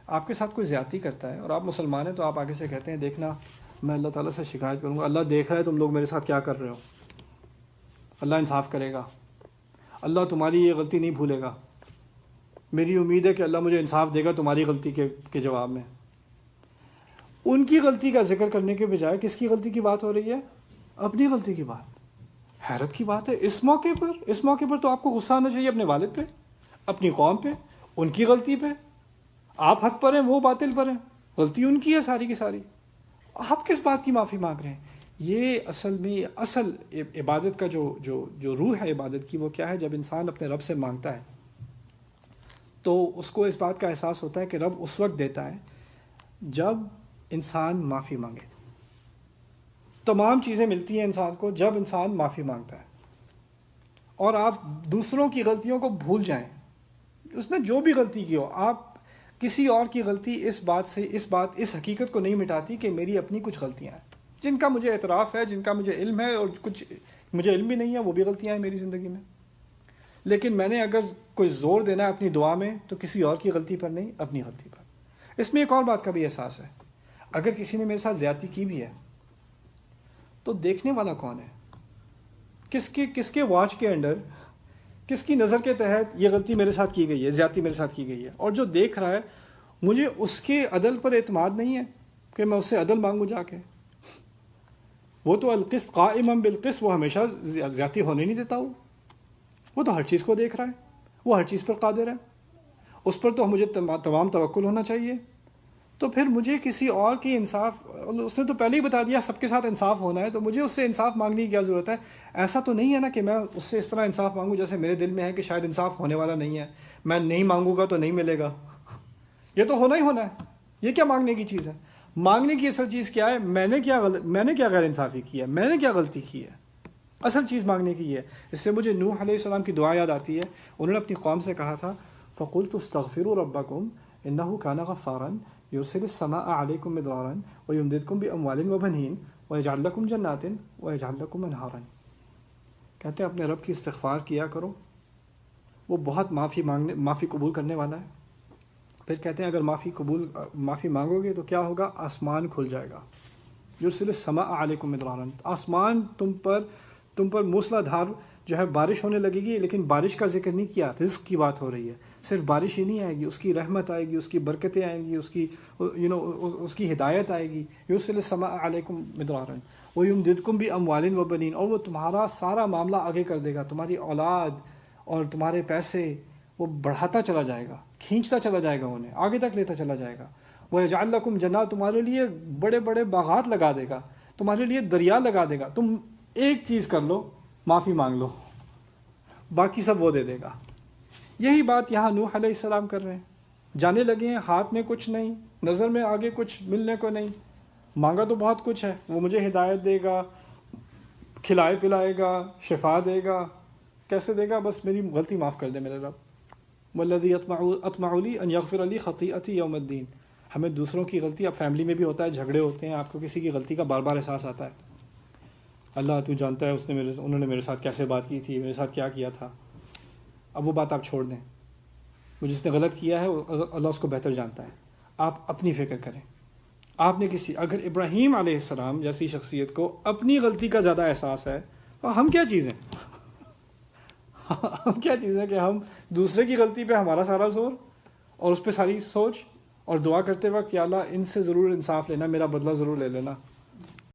آپ کے ساتھ کوئی زیادتی کرتا ہے اور آپ مسلمان ہیں تو آپ آگے سے کہتے ہیں دیکھنا میں اللہ تعالیٰ سے شکایت کروں گا، اللہ دیکھ رہا ہے تم لوگ میرے ساتھ کیا کر رہے ہو، اللہ انصاف کرے گا، اللہ تمہاری یہ غلطی نہیں بھولے گا، میری امید ہے کہ اللہ مجھے انصاف دے گا تمہاری غلطی کے جواب میں۔ ان کی غلطی کا ذکر کرنے کے بجائے کس کی غلطی کی بات ہو رہی ہے؟ اپنی غلطی کی بات۔ حیرت کی بات ہے، اس موقع پر تو آپ کو غصہ آنا چاہیے اپنے والد پہ، اپنی قوم پہ، ان کی غلطی پہ۔ آپ حق پر ہیں، وہ باطل پر ہیں، غلطی ان کی ہے ساری کی ساری، آپ کس بات کی معافی مانگ رہے ہیں؟ یہ اصل میں اصل عبادت کا جو روح ہے عبادت کی، وہ کیا ہے؟ جب انسان اپنے رب سے مانگتا ہے تو اس کو اس بات کا احساس ہوتا ہے کہ رب اس وقت دیتا ہے جب انسان معافی مانگے۔ تمام چیزیں ملتی ہیں انسان کو جب انسان معافی مانگتا ہے، اور آپ دوسروں کی غلطیوں کو بھول جائیں، اس نے جو بھی غلطی کی ہو، آپ کسی اور کی غلطی اس حقیقت کو نہیں مٹاتی کہ میری اپنی کچھ غلطیاں ہیں جن کا مجھے اعتراف ہے، جن کا مجھے علم ہے، اور کچھ مجھے علم بھی نہیں ہے، وہ بھی غلطیاں ہیں میری زندگی میں۔ لیکن میں نے اگر کوئی زور دینا ہے اپنی دعا میں تو کسی اور کی غلطی پر نہیں، اپنی غلطی پر۔ اس میں ایک اور بات کا بھی احساس ہے، اگر کسی نے میرے ساتھ زیادتی کی بھی ہے تو دیکھنے والا کون ہے؟ کس کے واچ کے انڈر، کس کی نظر کے تحت یہ غلطی میرے ساتھ کی گئی ہے، زیادتی میرے ساتھ کی گئی ہے؟ اور جو دیکھ رہا ہے، مجھے اس کے عدل پر اعتماد نہیں ہے کہ میں اس سے عدل مانگوں جا کے۔ وہ تو القسط قائما بالقسط، وہ ہمیشہ زیادتی ہونے نہیں دیتا، وہ تو ہر چیز کو دیکھ رہا ہے، وہ ہر چیز پر قادر ہے، اس پر تو مجھے تمام توکل ہونا چاہیے۔ تو پھر مجھے کسی اور کی انصاف، اس نے تو پہلے ہی بتا دیا سب کے ساتھ انصاف ہونا ہے، تو مجھے اس سے انصاف مانگنے کی کیا ضرورت ہے؟ ایسا تو نہیں ہے نا کہ میں اس سے اس طرح انصاف مانگوں جیسے میرے دل میں ہے کہ شاید انصاف ہونے والا نہیں ہے، میں نہیں مانگوں گا تو نہیں ملے گا۔ یہ تو ہونا ہی ہونا ہے، یہ کیا مانگنے کی چیز ہے؟ مانگنے کی اصل چیز کیا ہے؟ میں نے کیا غیر انصافی کی ہے، میں نے کیا غلطی کی ہے؟ اصل چیز مانگنے کی ہے۔ اس سے مجھے نوح علیہ السلام کی دعا یاد آتی ہے، انہوں نے اپنی قوم سے کہا تھا فَقُلْتُ اسْتَغْفِرُوا رَبَّكُمْ إِنَّهُ كَانَ غَفَّارًا يُرْسِلِ السَّمَاءَ عَلَيْكُمْ مِدْرَارًا وَيُمْدِدْكُمْ بِأَمْوَالٍ وَبَنِينَ وَيَجْعَلْ لَكُمْ جَنَّاتٍ وَيَجْعَلْ لَكُمْ أَنْهَارًا۔ کہتے ہیں اپنے رب کی استغفار کیا کرو، وہ بہت معافی قبول کرنے والا ہے۔ پھر کہتے ہیں اگر معافی مانگو گے تو کیا ہوگا؟ آسمان کھل جائے گا۔ یرسل السماء علیکم مدرارا، آسمان تم پر موسلا دھار جو ہے بارش ہونے لگے گی۔ لیکن بارش کا ذکر نہیں کیا، رزق کی بات ہو رہی ہے۔ صرف بارش ہی نہیں آئے گی، اس کی رحمت آئے گی، اس کی برکتیں آئیں گی، اس کی ہدایت آئے گی۔ یرسل السماء علیکم مدرارا ویمددکم باموال وبنین، اور وہ تمہارا سارا معاملہ آگے کر دے گا، تمہاری اولاد اور تمہارے پیسے وہ بڑھاتا چلا جائے گا، کھینچتا چلا جائے گا، انہیں آگے تک لیتا چلا جائے گا۔ وَيَجْعَلْ لَكُمْ جَنَّاتٍ، تمہارے لیے بڑے بڑے باغات لگا دے گا، تمہارے لیے دریا لگا دے گا۔ تم ایک چیز کر لو، معافی مانگ لو، باقی سب وہ دے دے گا۔ یہی بات یہاں نوح علیہ السلام کر رہے ہیں، جانے لگے ہیں، ہاتھ میں کچھ نہیں، نظر میں آگے کچھ ملنے کو نہیں، مانگا تو بہت کچھ ہے، وہ مجھے ہدایت دے گا، کھلائے پلائے گا، شفا دے گا۔ کیسے دے گا؟ بس میری غلطی معاف کر دے میرے رب۔ وَالَّذِي أَطْمَعُ لِي أَن يَغْفِرَ لِي خَطِيئَتِي يَوْمَ الدِّينِ۔ ہمیں دوسروں کی غلطی، اب فیملی میں بھی ہوتا ہے، جھگڑے ہوتے ہیں، آپ کو کسی کی غلطی کا بار بار احساس آتا ہے، اللہ تو جانتا ہے انہوں نے میرے ساتھ کیسے بات کی تھی، میرے ساتھ کیا کیا تھا۔ اب وہ بات آپ چھوڑ دیں، وہ جس نے غلط کیا ہے اللہ اس کو بہتر جانتا ہے، آپ اپنی فکر کریں۔ آپ نے اگر ابراہیم علیہ السلام جیسی شخصیت کو اپنی غلطی کا زیادہ احساس ہے تو ہم کیا چیز ہیں؟ ہم کیا چیز ہیں کہ ہم دوسرے کی غلطی پہ ہمارا سارا زور اور اس پہ ساری سوچ، اور دعا کرتے وقت یا اللہ ان سے ضرور انصاف لینا، میرا بدلہ ضرور لے لینا۔